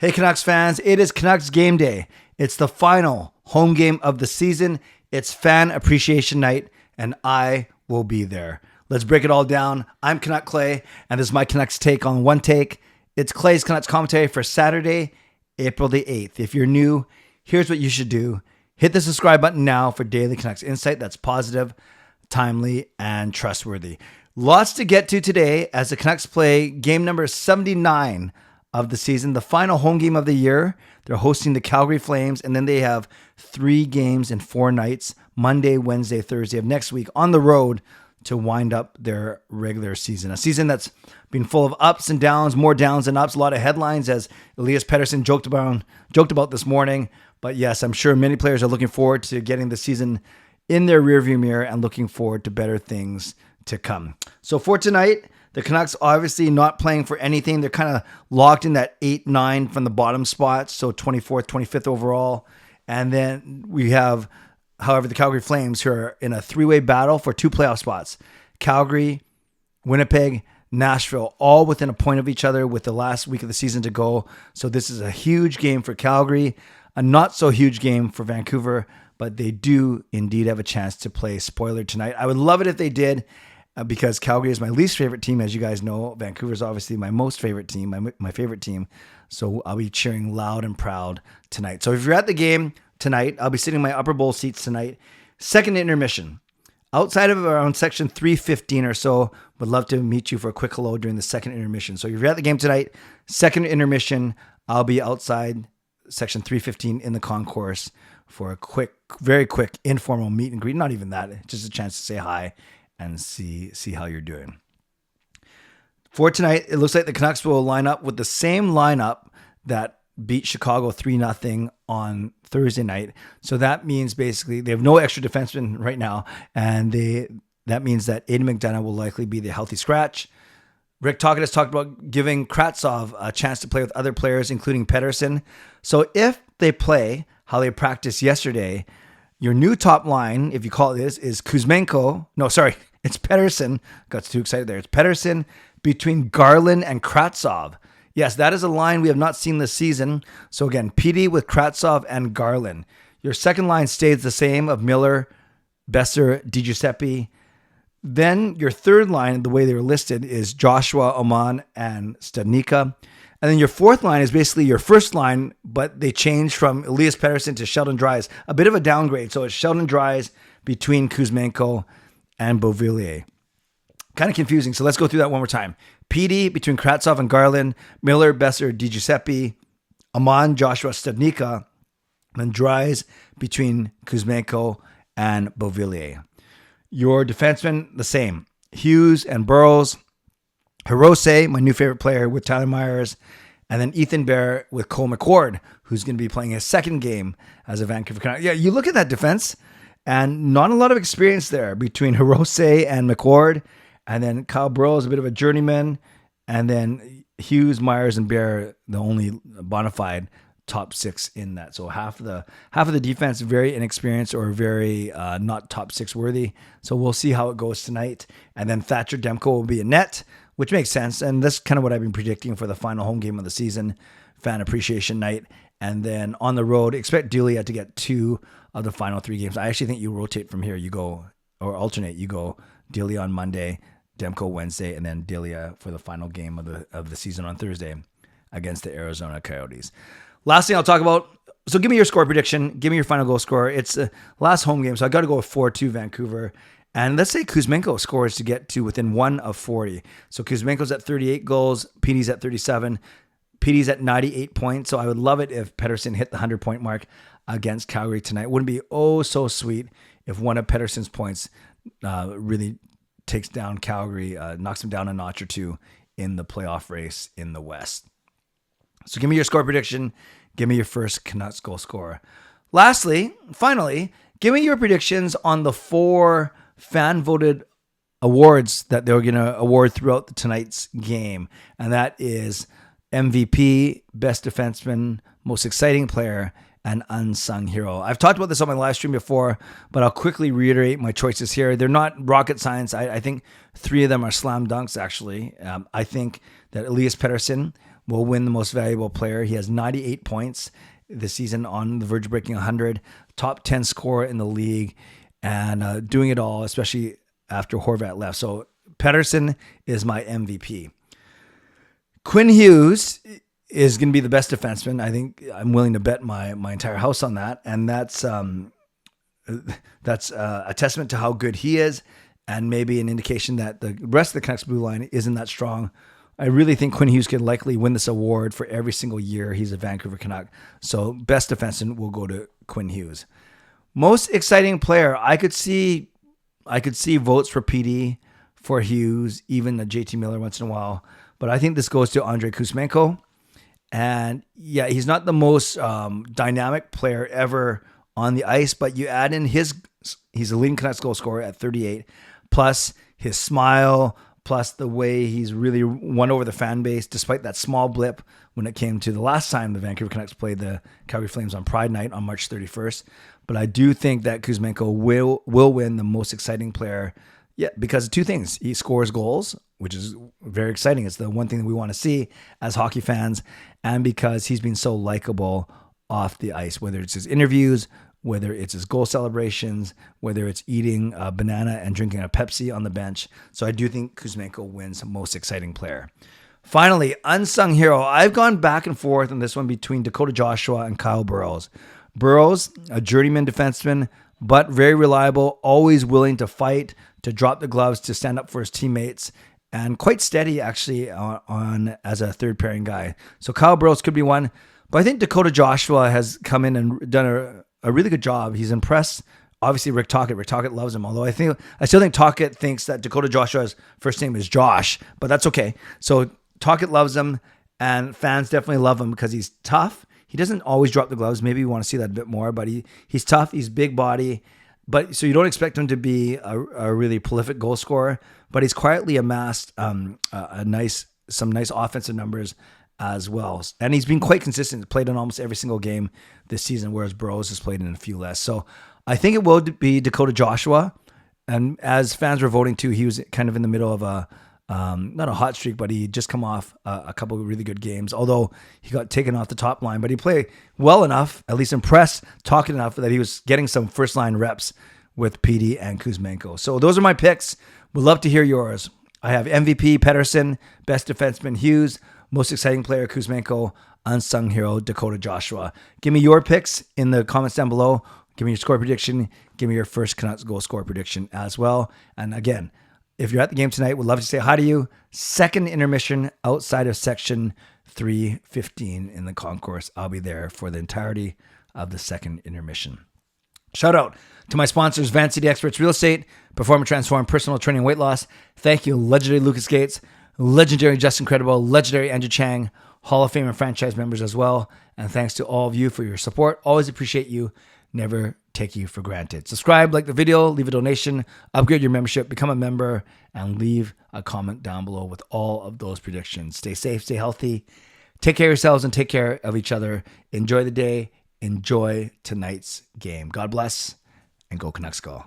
Hey Canucks fans, it is Canucks game day. It's the final home game of the season. It's fan appreciation night, and I will be there. Let's break it all down. I'm Canuck Clay, and this is my Canucks take on One Take. It's Clay's Canucks commentary for Saturday, April the 8th. If you're new, here's what you should do. Hit the subscribe button now for daily Canucks insight that's positive, timely, and trustworthy. Lots to get to today as the Canucks play game number 79 of the season, the final home game of the year. They're hosting the Calgary Flames, and then they have 3 games in 4 nights, Monday, Wednesday, Thursday of next week on the road to wind up their regular season. A season that's been full of ups and downs, more downs than ups, a lot of headlines as Elias Pettersson joked about this morning. But yes, I'm sure many players are looking forward to getting the season in their rearview mirror and looking forward to better things to come. So for tonight, the Canucks obviously not playing for anything. They're kind of locked in that 8-9 from the bottom spots, so 24th, 25th overall. And then we have, however, the Calgary Flames who are in a 3-way battle for 2 playoff spots. Calgary, Winnipeg, Nashville, all within a point of each other with the last week of the season to go. So this is a huge game for Calgary, a not so huge game for Vancouver, but they do indeed have a chance to play spoiler tonight. I would love it if they did. Because Calgary is my least favorite team, as you guys know. Vancouver is obviously my most favorite team, my favorite team. So I'll be cheering loud and proud tonight. So if you're at the game tonight, I'll be sitting in my upper bowl seats tonight. Second intermission. Outside of around section 315 or so, would love to meet you for a quick hello during the second intermission. So if you're at the game tonight, second intermission, I'll be outside section 315 in the concourse for a quick, very quick, informal meet and greet. Not even that, just a chance to say hi and see how you're doing. For tonight, it looks like the Canucks will line up with the same lineup that beat Chicago 3-0 on Thursday night. So that means basically they have no extra defensemen right now, and that means that Aiden McDonough will likely be the healthy scratch. Rick Tocchet has talked about giving Kravtsov a chance to play with other players, including Pettersson. So if they play how they practiced yesterday, your new top line, if you call it this, is Kuzmenko. No, sorry, it's Pettersson. Got too excited there. It's Pettersson between Garland and Kravtsov. Yes, that is a line we have not seen this season. So again, PD with Kravtsov and Garland. Your second line stays the same of Miller, Besser, DiGiuseppe. Then your third line, the way they were listed, is Joshua, Oman, and Studnicka. And then your fourth line is basically your first line, but they changed from Elias Pettersson to Sheldon Dries. A bit of a downgrade. So it's Sheldon Dries between Kuzmenko and Beauvillier. Kind of confusing. So let's go through that one more time. PD between Kravtsov and Garland, Miller, Besser, DiGiuseppe, Aman, Joshua, Studnicka, and Dries between Kuzmenko and Beauvillier. Your defensemen, the same. Hughes and Burrows. Hirose, my new favorite player, with Tyler Myers, and then Ethan Bear with Cole McCord, who's going to be playing his second game as a Vancouver Canuck. Yeah, you look at that defense, and not a lot of experience there between Hirose and McCord, and then Kyle Burrows, a bit of a journeyman, and then Hughes, Myers, and Bear, the only bona fide top 6 in that. So half of the defense very inexperienced or very not top 6 worthy. So we'll see how it goes tonight. And then Thatcher Demko will be in net, which makes sense. And that's kind of what I've been predicting for the final home game of the season, fan appreciation night. And then on the road, expect Delia to get 2 of the final 3 games. I actually think you rotate from here. You go, or alternate. You go Delia on Monday, Demko Wednesday, and then Delia for the final game of the season on Thursday against the Arizona Coyotes. Last thing I'll talk about, so give me your score prediction. Give me your final goal scorer. It's the last home game, so I got to go with 4-2 Vancouver. And let's say Kuzmenko scores to get to within 1 of 40. So Kuzmenko's at 38 goals, PD's at 37, PD's at 98 points. So I would love it if Pettersson hit the 100-point mark against Calgary tonight. Wouldn't be so sweet if one of Pettersson's points really takes down Calgary, knocks them down a notch or 2 in the playoff race in the West. So give me your score prediction. Give me your first Canucks goal scorer. Lastly, finally, give me your predictions on the 4 fan-voted awards that they're going to award throughout tonight's game. And that is MVP, Best Defenseman, Most Exciting Player, and Unsung Hero. I've talked about this on my live stream before, but I'll quickly reiterate my choices here. They're not rocket science. I think 3 of them are slam dunks, actually. I think that Elias Pettersson will win the most valuable player. He has 98 points this season, on the verge of breaking 100, top 10 scorer in the league, and doing it all, especially after Horvat left. So Pettersson is my MVP. Quinn Hughes is going to be the best defenseman. I think I'm willing to bet my entire house on that. And that's a testament to how good he is, and maybe an indication that the rest of the Canucks blue line isn't that strong. I really think Quinn Hughes could likely win this award for every single year he's a Vancouver Canuck. So best defenseman will go to Quinn Hughes. Most exciting player, I could see votes for PD, for Hughes, even a JT Miller once in a while. But I think this goes to Andrei Kuzmenko. And yeah, he's not the most dynamic player ever on the ice, but you add in he's the leading Canucks goal scorer at 38, plus his smile, plus the way he's really won over the fan base, despite that small blip when it came to the last time the Vancouver Canucks played the Calgary Flames on Pride Night on March 31st. But I do think that Kuzmenko will win the most exciting player. Yeah, because of two things. He scores goals, which is very exciting. It's the one thing that we want to see as hockey fans. And because he's been so likable off the ice, whether it's his interviews, whether it's his goal celebrations, whether it's eating a banana and drinking a Pepsi on the bench. So I do think Kuzmenko wins most exciting player. Finally, unsung hero. I've gone back and forth on this one between Dakota Joshua and Kyle Burroughs. Burroughs, a journeyman defenseman, but very reliable, always willing to fight, to drop the gloves, to stand up for his teammates, and quite steady actually on as a third pairing guy. So Kyle Burroughs could be one, but I think Dakota Joshua has come in and done a really good job. He's impressed. Obviously, Rick Tocchet loves him. Although I still think Tocchet thinks that Dakota Joshua's first name is Josh, but that's okay. So Tocchet loves him, and fans definitely love him because he's tough. He doesn't always drop the gloves. Maybe we want to see that a bit more, but he's tough. He's big body, but so you don't expect him to be a really prolific goal scorer. But he's quietly amassed some nice offensive numbers as well. And he's been quite consistent, played in almost every single game this season, whereas Burroughs has played in a few less. So I think it will be Dakota Joshua. And as fans were voting too, he was kind of in the middle of not a hot streak, but he just come off a couple of really good games, although he got taken off the top line. But he played well enough, at least impressed, talking enough that he was getting some first line reps with PD and Kuzmenko. So those are my picks. Would love to hear yours. I have MVP Pettersson, best defenseman Hughes, most exciting player Kuzmenko, unsung hero Dakota Joshua. Give me your picks in the comments down below. Give me your score prediction. Give me your first Canucks goal score prediction as well. And again, if you're at the game tonight, would love to say hi to you. Second intermission outside of section 315 in the concourse. I'll be there for the entirety of the second intermission. Shout out to my sponsors, Van City Experts Real Estate, Perform and Transform Personal Training Weight Loss. Thank you, legendary Lucas Gates, legendary Justin Credible, legendary Andrew Chang, Hall of Fame and franchise members as well. And thanks to all of you for your support. Always appreciate you. Never take you for granted. Subscribe, like the video, leave a donation, upgrade your membership, become a member, and leave a comment down below with all of those predictions. Stay safe, stay healthy, take care of yourselves, and take care of each other. Enjoy the day. Enjoy tonight's game. God bless, and go Canucks go.